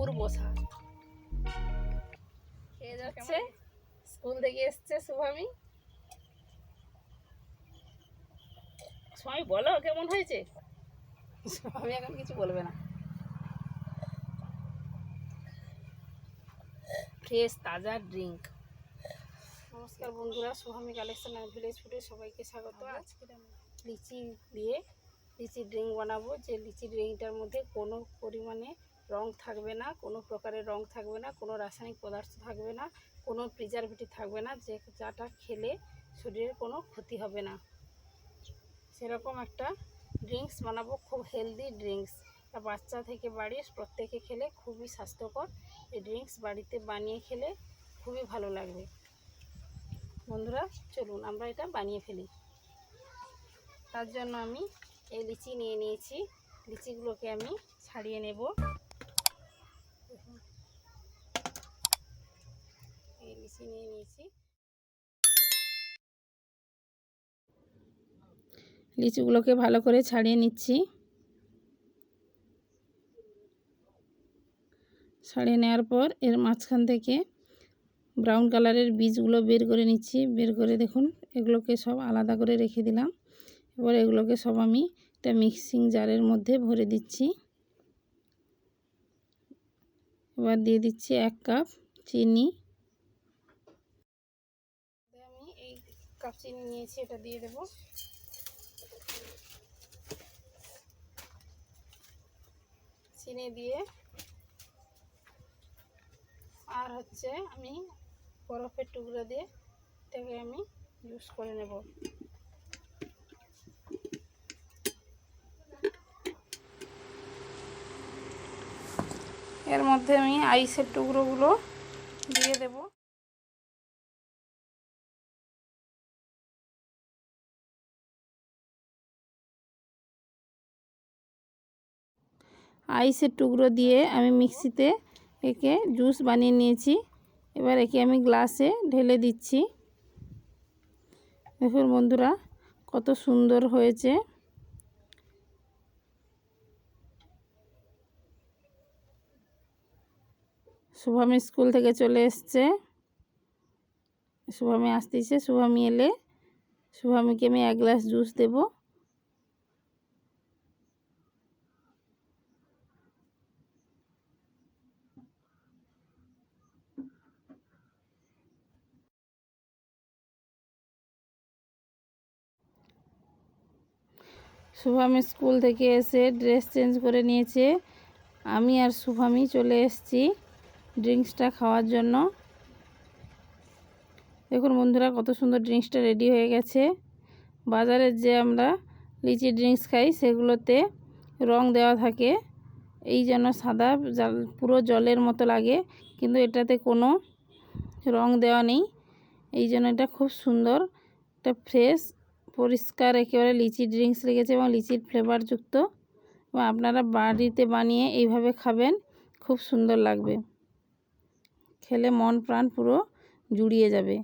অপূর্ব স্বাদ। খেয়ে যাচ্ছে, স্কুল থেকে এসছে শুভামি। সবাই বলো কেমন হয়েছে। আমি এখন কিছু বলবে না। ফ্রেশ তাজা ড্রিঙ্ক। নমস্কার বন্ধুরা, সুহামি কালেকশন আর ভিলেজ ফুডে সবাইকে স্বাগত। আজকে আমি লিচি দিয়ে লিচি ড্রিঙ্ক বানাবো। যে লিচি ড্রিঙ্কটার মধ্যে কোনো পরিমাণে রং থাকবে না, কোনো প্রকারের রং থাকবে না, কোনো রাসায়নিক পদার্থ থাকবে না, কোনো প্রিজারভেটিভ থাকবে না, যে যাটা খেলে শরীরের কোনো ক্ষতি হবে না, সেরকম একটা ড্রিঙ্কস বানাবো। খুব হেলদি ড্রিঙ্কস, বাচ্চা থেকে বাড়ির প্রত্যেকে খেলে খুবই স্বাস্থ্যকর। এই ড্রিঙ্কস বাড়িতে বানিয়ে খেলে খুবই ভালো লাগবে। বন্ধুরা চলুন আমরা এটা বানিয়ে ফেলি। তার জন্য আমি এই লিচি নিয়ে নিয়েছি। লিচিগুলোকে আমি ছাড়িয়ে নেব। এই লিচি নিয়ে নিয়েছি। লিচিগুলোকে ভালো করে ছাড়িয়ে নিচ্ছি। ছাড়িয়ে নেওয়ার পর এর মাঝখান থেকে ব্রাউন কালারের বীজগুলো বের করে নিচ্ছি। বের করে দেখুন এগুলোকে সব আলাদা করে রেখে দিলাম। এবার এগুলোকে সব আমি একটা মিক্সিং জারের মধ্যে ভরে দিচ্ছি। এবার দিয়ে দিচ্ছি 1 কাপ চিনি। আমি এই কাপ চিনি নিয়েছি, এটা দিয়ে দেব। চিনি দিয়ে আর আমি বরফের টুকরো দিয়ে এটাকে আমি জুস করে নেব। এর মধ্যে আমি আইসের টুকরোগুলো দিয়ে দেব। আইসের টুকরো দিয়ে আমি মিক্সিতে একে জুস বানিয়ে নিয়েছি। এবার একে আমি গ্লাসে ঢেলে দিচ্ছি। দেখুন বন্ধুরা কত সুন্দর হয়েছে। শুভামি স্কুল থেকে চলে এসছে। শুভামি আসতেছে। শুভামি এলে শুভামিকে আমি 1 গ্লাস জুস দেব। শুভামি স্কুল থেকে এসে ড্রেস চেঞ্জ করে নিয়েছে। আমি আর শুভামি চলে এসেছি ড্রিঙ্কসটা খাওয়ার জন্য। দেখুন বন্ধুরা কত সুন্দর ড্রিঙ্কসটা রেডি হয়ে গেছে। বাজারের যে আমরা লিচি ড্রিঙ্কস খাই সেগুলোতে রং দেওয়া থাকে, এই যেন সাদা পুরো জলের মতো লাগে, কিন্তু এটাতে কোনো রং দেওয়া নেই। এই জন্য এটা খুব সুন্দর, একটা ফ্রেশ পরিষ্কার একেবারে লিচি ড্রিঙ্কস লেগেছে এবং লিচির ফ্লেভারযুক্ত। এবং আপনারা বাড়িতে বানিয়ে এইভাবে খাবেন, খুব সুন্দর লাগবে। খেলে মন প্রাণ পুরো জুড়িয়ে যাবে।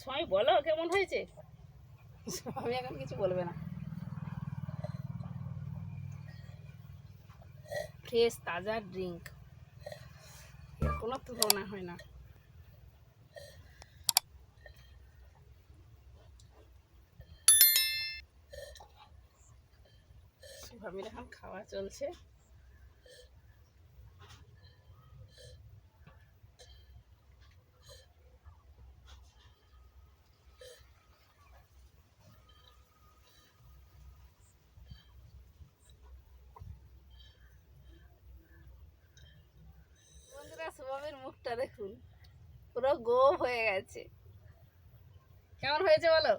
সবাই বলো কেমন হয়েছে। আমি এখন কিছু বলবে না। ফ্রেশ তাজা ড্রিঙ্ক, এর কোনো তুলনা হয় না। শুভামির এখন খাওয়া চলছে। বন্ধুরা শুভামির মুখটা দেখুন, পুরো গোল হয়ে গেছে। কেমন হয়েছে বলো।